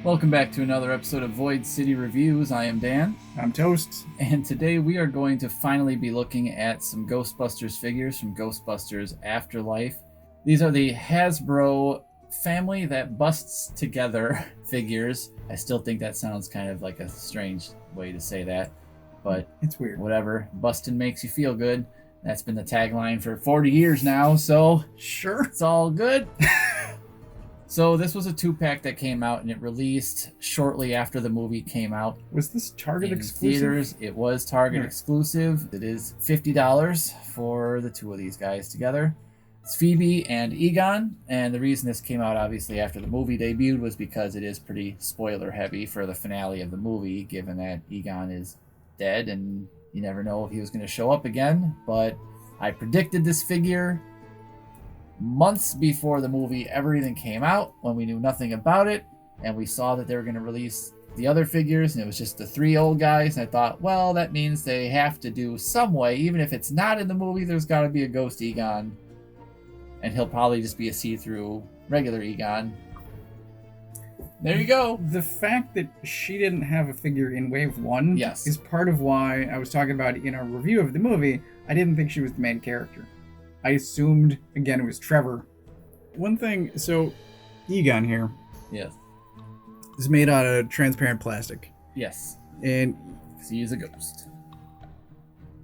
Welcome back to another episode of Void City Reviews. I am Dan. I'm Toast. And today we are going to finally be looking at some Ghostbusters figures from Ghostbusters Afterlife. These are the Hasbro family that busts together figures. I still think that sounds kind of like a strange way to say that, but it's weird. Whatever. Bustin' makes you feel good. That's been the tagline for 40 years now, so sure, it's all good. So this was a 2-pack that came out, and it released shortly after the movie came out. Was this Target in exclusive? Theaters. It was Target exclusive. It is $50 for the two of these guys together. It's Phoebe and Egon, and the reason this came out obviously after the movie debuted was because it is pretty spoiler heavy for the finale of the movie, given that Egon is dead and you never know if he was going to show up again. But I predicted this figure months before the movie ever even came out, when we knew nothing about it, and we saw that they were going to release the other figures, and it was just the 3 old guys, and I thought, well, that means they have to do some way, even if it's not in the movie, there's got to be a ghost Egon, and he'll probably just be a see-through regular Egon. There you go. The fact that she didn't have a figure in Wave 1 is part of why I was talking about in our review of the movie, I didn't think she was the main character. I assumed, again, it was Trevor. One thing, so Egon here. Yes. Is made out of transparent plastic. Yes. And he is a ghost.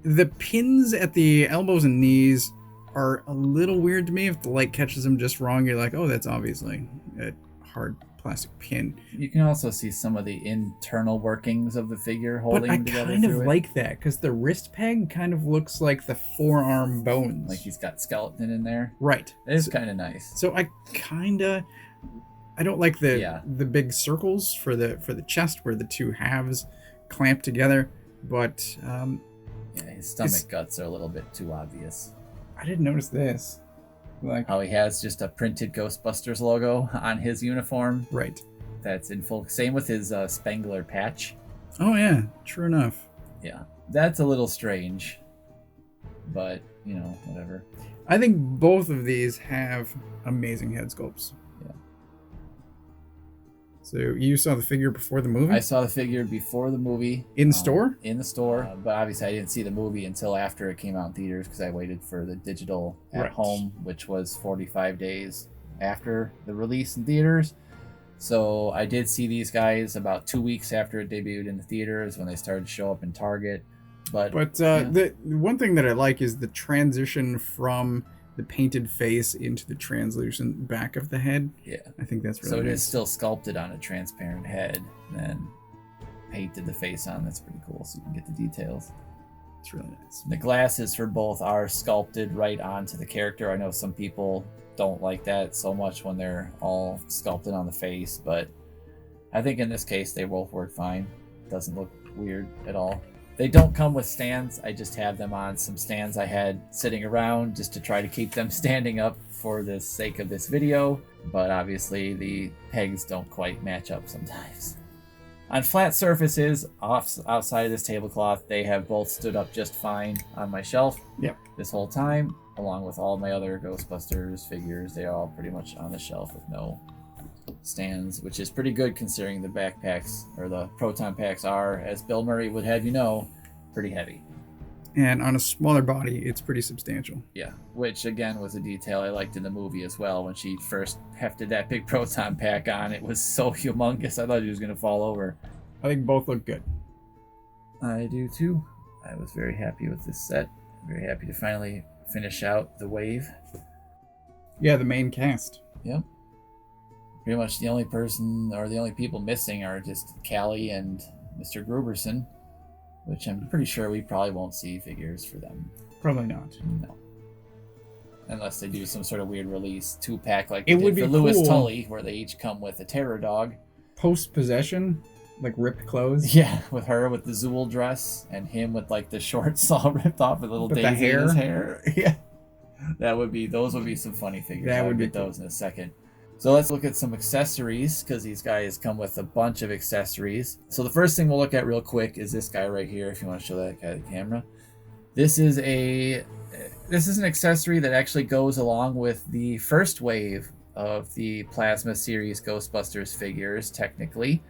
The pins at the elbows and knees are a little weird to me. If the light catches them just wrong, you're like, oh, that's obviously a hard plastic pin. You can also see some of the internal workings of the figure holding them together. But I kind of like that, because the wrist peg kind of looks like the forearm bones. Like he's got skeleton in there. Right. It is kind of nice. So I don't like the big circles for the chest where the two halves clamp together, but his stomach guts are a little bit too obvious. I didn't notice this. Like how he has just a printed Ghostbusters logo on his uniform. Right. That's in full. Same with his Spangler patch. Oh yeah, true enough. Yeah, that's a little strange, but whatever. I think both of these have amazing head sculpts. Yeah. So you saw the figure before the movie? I saw the figure before the movie. In the store? In the store, but obviously I didn't see the movie until after it came out in theaters, because I waited for the digital at home, which was 45 days after the release in theaters. So I did see these guys about 2 weeks after it debuted in the theaters, when they started to show up in Target. But the one thing that I like is the transition from the painted face into the translucent back of the head. Yeah. I think that's really nice. So it is still sculpted on a transparent head, and then painted the face on. That's pretty cool, so you can get the details. It's really nice. The glasses for both are sculpted right onto the character. I know some people don't like that so much when they're all sculpted on the face, but I think in this case they both work fine. It doesn't look weird at all. They don't come with stands. I just have them on some stands I had sitting around just to try to keep them standing up for the sake of this video, but obviously the pegs don't quite match up sometimes. On flat surfaces outside of this tablecloth, they have both stood up just fine on my shelf this whole time, along with all my other Ghostbusters figures. They are all pretty much on the shelf with no stands, which is pretty good considering the backpacks, or the proton packs, are, as Bill Murray would have you know, pretty heavy. And on a smaller body, it's pretty substantial. Yeah, which again was a detail I liked in the movie as well. When she first hefted that big proton pack on, it was so humongous I thought he was going to fall over. I think both look good. I do too. I was very happy with this set. Very happy to finally finish out the wave. Yeah, the main cast. Yep. Pretty much the only person, or the only people missing, are just Callie and Mr. Gruberson, which I'm pretty sure we probably won't see figures for them. Probably not. No. Unless they do some sort of weird release 2-pack like it they would did be for Louis cool. Tully, where they each come with a terror dog. Post-possession, like ripped clothes. Yeah, with her with the Zool dress, and him with like the shorts all ripped off with little daisy in his hair. Yeah. Those would be some funny figures. That would be get those in a second. So let's look at some accessories, because these guys come with a bunch of accessories. So the first thing we'll look at real quick is this guy right here, if you want to show that guy the camera. This is an accessory that actually goes along with the first wave of the Plasma series Ghostbusters figures, technically.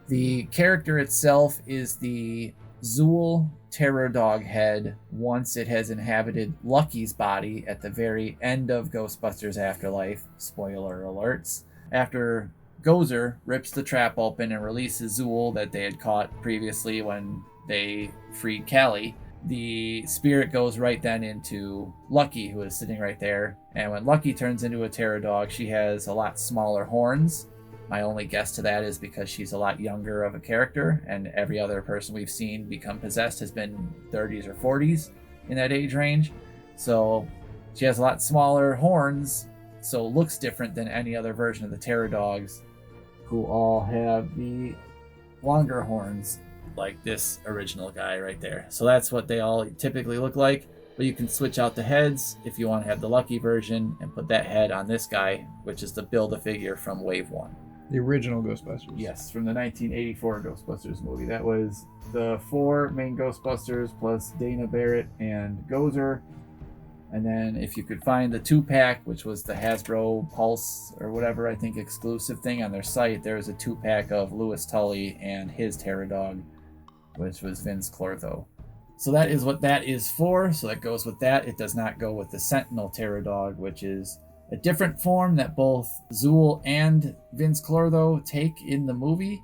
The character itself is the Zool terror dog head once it has inhabited Lucky's body at the very end of Ghostbusters Afterlife. Spoiler alerts. After Gozer rips the trap open and releases Zool that they had caught previously when they freed Callie, the spirit goes right then into Lucky, who is sitting right there. And when Lucky turns into a terror dog, she has a lot smaller horns. My only guess to that is because she's a lot younger of a character, and every other person we've seen become possessed has been 30s or 40s in that age range. So she has a lot smaller horns, so looks different than any other version of the terror dogs, who all have the longer horns like this original guy right there. So that's what they all typically look like. But you can switch out the heads if you want to have the Lucky version and put that head on this guy, which is the Build-A-Figure from Wave 1. The original Ghostbusters. Yes, from the 1984 Ghostbusters movie. That was the 4 main Ghostbusters plus Dana Barrett and Gozer. And then if you could find the 2-pack, which was the Hasbro Pulse or whatever, I think, exclusive thing on their site, there was a 2-pack of Louis Tully and his terror dog, which was Vince Clortho. So that is what that is for. So that goes with that. It does not go with the Sentinel terror dog, which is a different form that both Zool and Vince Clortho take in the movie.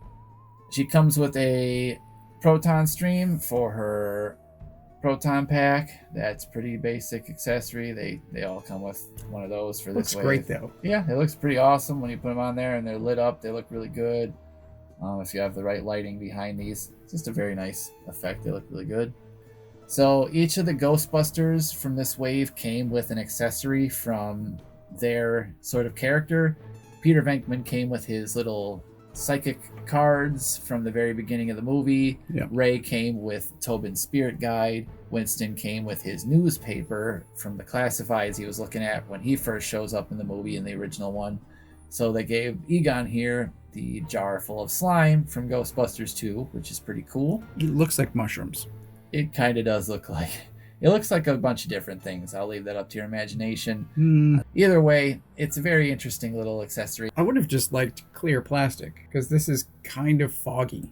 She comes with a proton stream for her proton pack. That's pretty basic accessory. They all come with one of those for this wave. Looks great though. Yeah, it looks pretty awesome when you put them on there and they're lit up. They look really good. If you have the right lighting behind these, it's just a very nice effect. They look really good. So each of the Ghostbusters from this wave came with an accessory from their sort of character. Peter Venkman came with his little psychic cards from the very beginning of the movie. Yep. Ray came with Tobin's spirit guide. Winston came with his newspaper from the classifieds he was looking at when he first shows up in the movie in the original one. So they gave Egon here the jar full of slime from Ghostbusters 2, which is pretty cool. It looks like mushrooms. It kind of does look like. It looks like a bunch of different things. I'll leave that up to your imagination. Either way, it's a very interesting little accessory. I would have just liked clear plastic, because this is kind of foggy.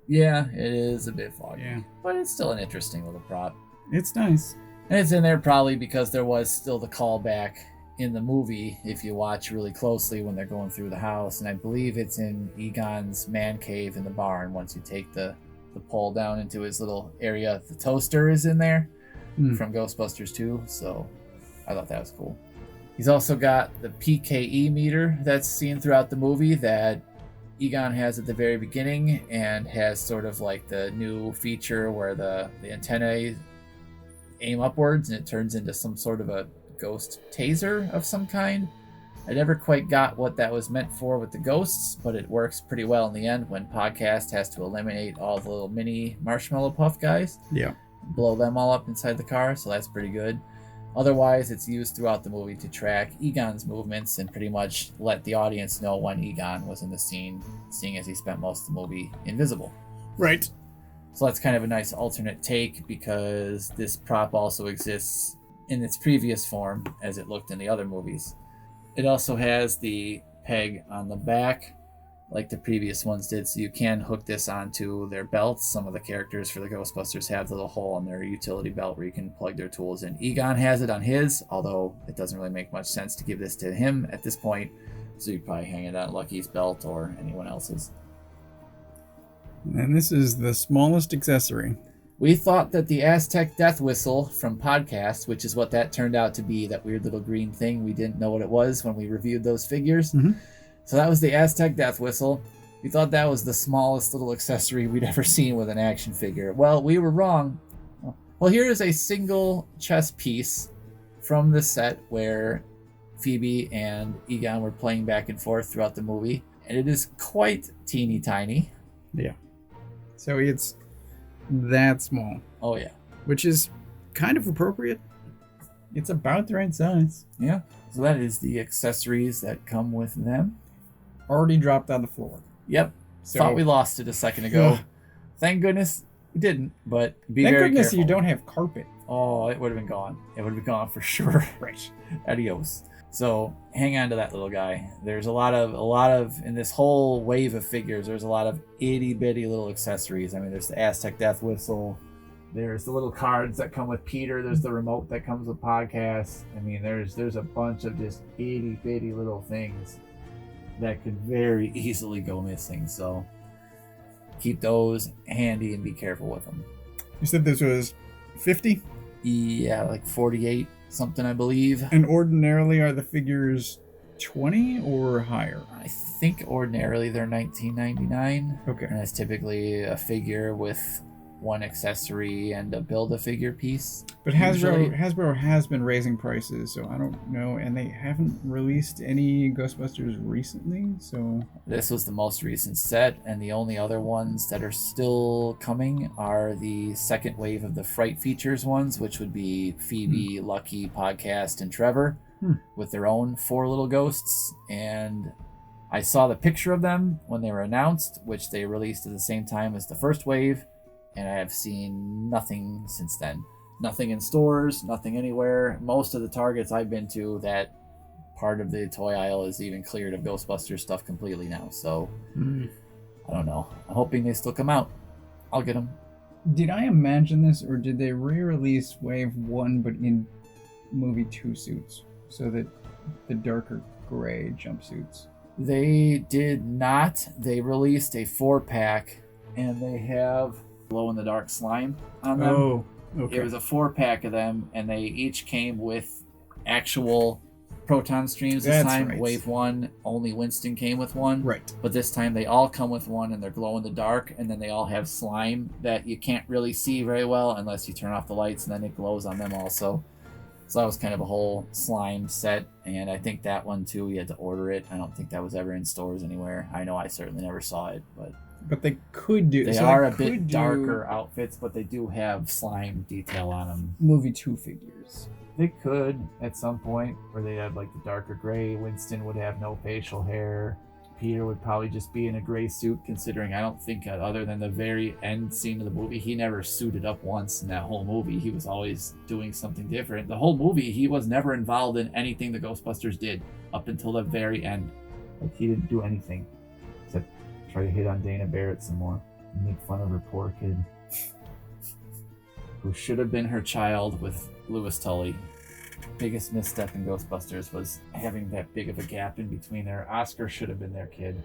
Yeah, it is a bit foggy. Yeah. But it's still an interesting little prop. It's nice. And it's in there probably because there was still the callback in the movie, if you watch really closely when they're going through the house. And I believe it's in Egon's man cave in the barn once you take the pole down into his little area. The toaster is in there. From Ghostbusters 2, so I thought that was cool. He's also got the PKE meter that's seen throughout the movie that Egon has at the very beginning, and has sort of like the new feature where the antennae aim upwards and it turns into some sort of a ghost taser of some kind. I never quite got what that was meant for with the ghosts, but it works pretty well in the end when Podcast has to eliminate all the little mini marshmallow puff guys. Yeah. Blow them all up inside the car, so that's pretty good. Otherwise, it's used throughout the movie to track Egon's movements and pretty much let the audience know when Egon was in the scene, seeing as he spent most of the movie invisible. Right. So that's kind of a nice alternate take, because this prop also exists in its previous form as it looked in the other movies. It also has the peg on the back like the previous ones did, so you can hook this onto their belts. Some of the characters for the Ghostbusters have the little hole on their utility belt where you can plug their tools in. Egon has it on his, although it doesn't really make much sense to give this to him at this point, so you'd probably hang it on Lucky's belt or anyone else's. And this is the smallest accessory. We thought that the Aztec death whistle from Podcast, which is what that turned out to be, that weird little green thing, we didn't know what it was when we reviewed those figures. So that was the Aztec death whistle. We thought that was the smallest little accessory we'd ever seen with an action figure. Well, we were wrong. Well, here is a single chess piece from the set where Phoebe and Egon were playing back and forth throughout the movie, and it is quite teeny tiny. Yeah. So it's that small. Oh, yeah. Which is kind of appropriate. It's about the right size. Yeah. So that is the accessories that come with them. Already dropped on the floor. Yep. Thought we lost it a second ago. Thank goodness we didn't, but be Thank very goodness careful. You don't have carpet. Oh, it would have been gone. It would have been gone for sure. Right. Adios. So hang on to that little guy. There's a lot of in this whole wave of figures. There's a lot of itty bitty little accessories. I mean, there's the Aztec death whistle. There's the little cards that come with Peter. There's the remote that comes with podcasts. I mean, there's a bunch of just itty bitty little things that could very easily go missing. So keep those handy and be careful with them. You said this was 50? Yeah, like 48 something, I believe. And ordinarily are the figures 20 or higher? I think ordinarily they're $19.99. Okay. And it's typically a figure with one accessory and a Build-A-Figure piece. But Hasbro has been raising prices, so I don't know. And they haven't released any Ghostbusters recently, so... This was the most recent set, and the only other ones that are still coming are the second wave of the Fright Features ones, which would be Phoebe, Lucky, Podcast, and Trevor, with their own 4 little ghosts. And I saw the picture of them when they were announced, which they released at the same time as the first wave, and I have seen nothing since then. Nothing in stores, nothing anywhere. Most of the Targets I've been to, that part of the toy aisle is even cleared of Ghostbusters stuff completely now. So, I don't know. I'm hoping they still come out. I'll get them. Did I imagine this, or did they re-release Wave 1 but in movie 2 suits? So that the darker gray jumpsuits? They did not. They released a 4-pack, and they have glow-in-the-dark slime on them. Oh, okay. It was a 4-pack of them, and they each came with actual proton streams this time. Right. Wave 1, only Winston came with one. Right. But this time they all come with one, and they're glow-in-the-dark, and then they all have slime that you can't really see very well unless you turn off the lights, and then it glows on them also. So that was kind of a whole slime set, and I think that one too, you had to order it. I don't think that was ever in stores anywhere. I know I certainly never saw it, but they could do. They are a bit darker outfits, but they do have slime detail on them. Movie 2 figures. They could at some point, where they have like the darker gray. Winston would have no facial hair. Peter would probably just be in a gray suit, considering I don't think other than the very end scene of the movie, he never suited up once in that whole movie. He was always doing something different. The whole movie, he was never involved in anything the Ghostbusters did up until the very end. Like, he didn't do anything except try to hit on Dana Barrett some more and make fun of her poor kid, who should have been her child with Louis Tully. Biggest misstep in Ghostbusters was having that big of a gap in between there. Oscar should have been their kid.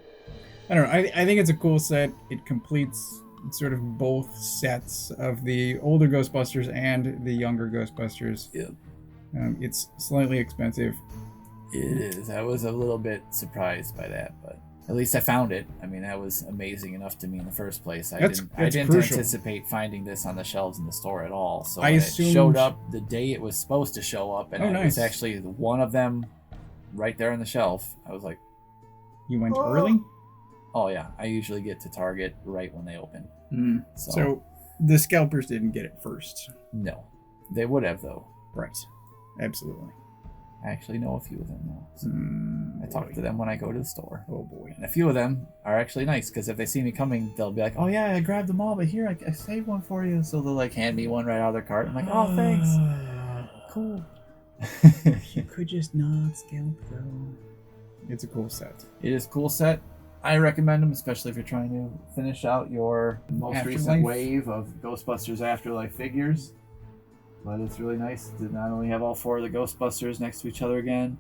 I don't know. I think it's a cool set. It completes sort of both sets of the older Ghostbusters and the younger Ghostbusters. Yeah. It's slightly expensive. It is. I was a little bit surprised by that, but at least I found it. I mean, that was amazing enough to me in the first place. I didn't anticipate finding this on the shelves in the store at all. So it showed up the day it was supposed to show up, and it was actually one of them right there on the shelf. I was like, "You went early?" Oh yeah, I usually get to Target right when they open. So the scalpers didn't get it first. No, they would have though. Right, absolutely. I actually know a few of them now. So I talk to them when I go to the store. Oh boy. And a few of them are actually nice, because if they see me coming, they'll be like, "Oh yeah, I grabbed them all, but here, I saved one for you." So they'll like hand me one right out of their cart. I'm like, "Oh, thanks." Cool. You could just not scalp though. It's a cool set. It is a cool set. I recommend them, especially if you're trying to finish out your most recent wave of Ghostbusters Afterlife figures. But it's really nice to not only have all 4 of the Ghostbusters next to each other again.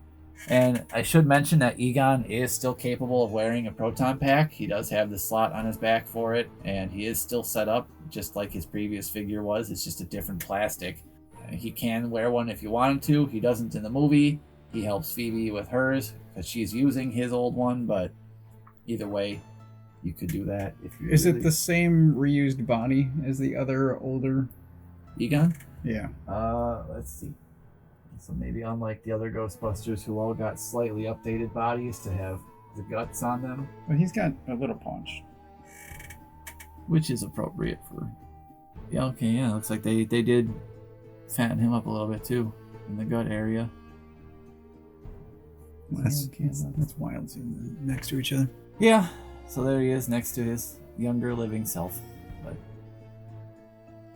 And I should mention that Egon is still capable of wearing a proton pack. He does have the slot on his back for it, and he is still set up just like his previous figure was. It's just a different plastic. He can wear one if you want him to. He doesn't in the movie. He helps Phoebe with hers because she's using his old one, but either way, you could do that if you Is it the same reused body as the other older Egon? Yeah. Let's see. So maybe unlike the other Ghostbusters, who all got slightly updated bodies to have the guts on them. But he's got a little punch. Which is appropriate for... Yeah, okay, yeah. Looks like they did fatten him up a little bit too in the gut area. That's wild seeing them next to each other. Yeah. So there he is next to his younger living self. But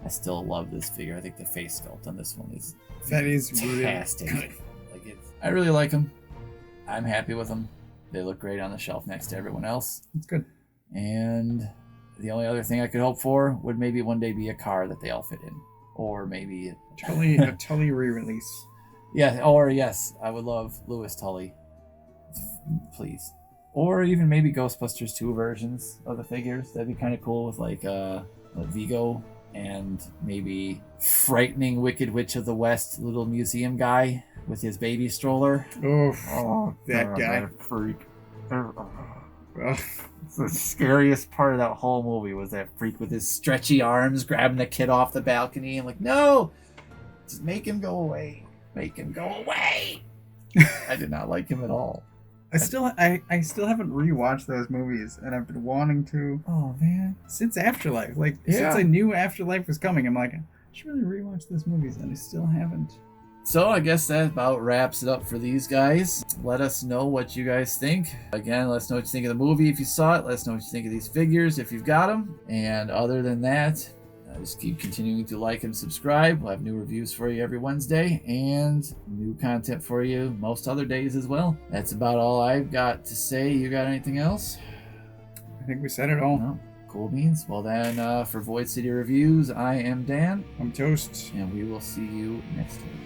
I still love this figure. I think the face sculpt on this one is fantastic. Really like I really like him. I'm happy with them. They look great on the shelf next to everyone else. It's good. And the only other thing I could hope for would maybe one day be a car that they all fit in. Or maybe... a Tully re-release. Yeah, or yes, I would love Louis Tully. Please. Or even maybe Ghostbusters 2 versions of the figures. That'd be kind of cool with like Vigo and maybe frightening Wicked Witch of the West little museum guy with his baby stroller. Oof, that guy. That freak. The scariest part of that whole movie was that freak with his stretchy arms grabbing the kid off the balcony. I'm like, no! Just make him go away. Make him go away! I did not like him at all. I still haven't rewatched those movies, and I've been wanting to. Oh man! Since Afterlife, since I knew Afterlife was coming, I'm like, I should really rewatch those movies, and I still haven't. So I guess that about wraps it up for these guys. Let us know what you guys think. Again, let us know what you think of the movie if you saw it. Let us know what you think of these figures if you've got them. And other than that, just keep continuing to like and subscribe. We'll have new reviews for you every Wednesday and new content for you most other days as well. That's about all I've got to say. You got anything else? I think we said it all. No. Cool beans. Well then, for Void City Reviews, I am Dan. I'm Toast. And we will see you next time.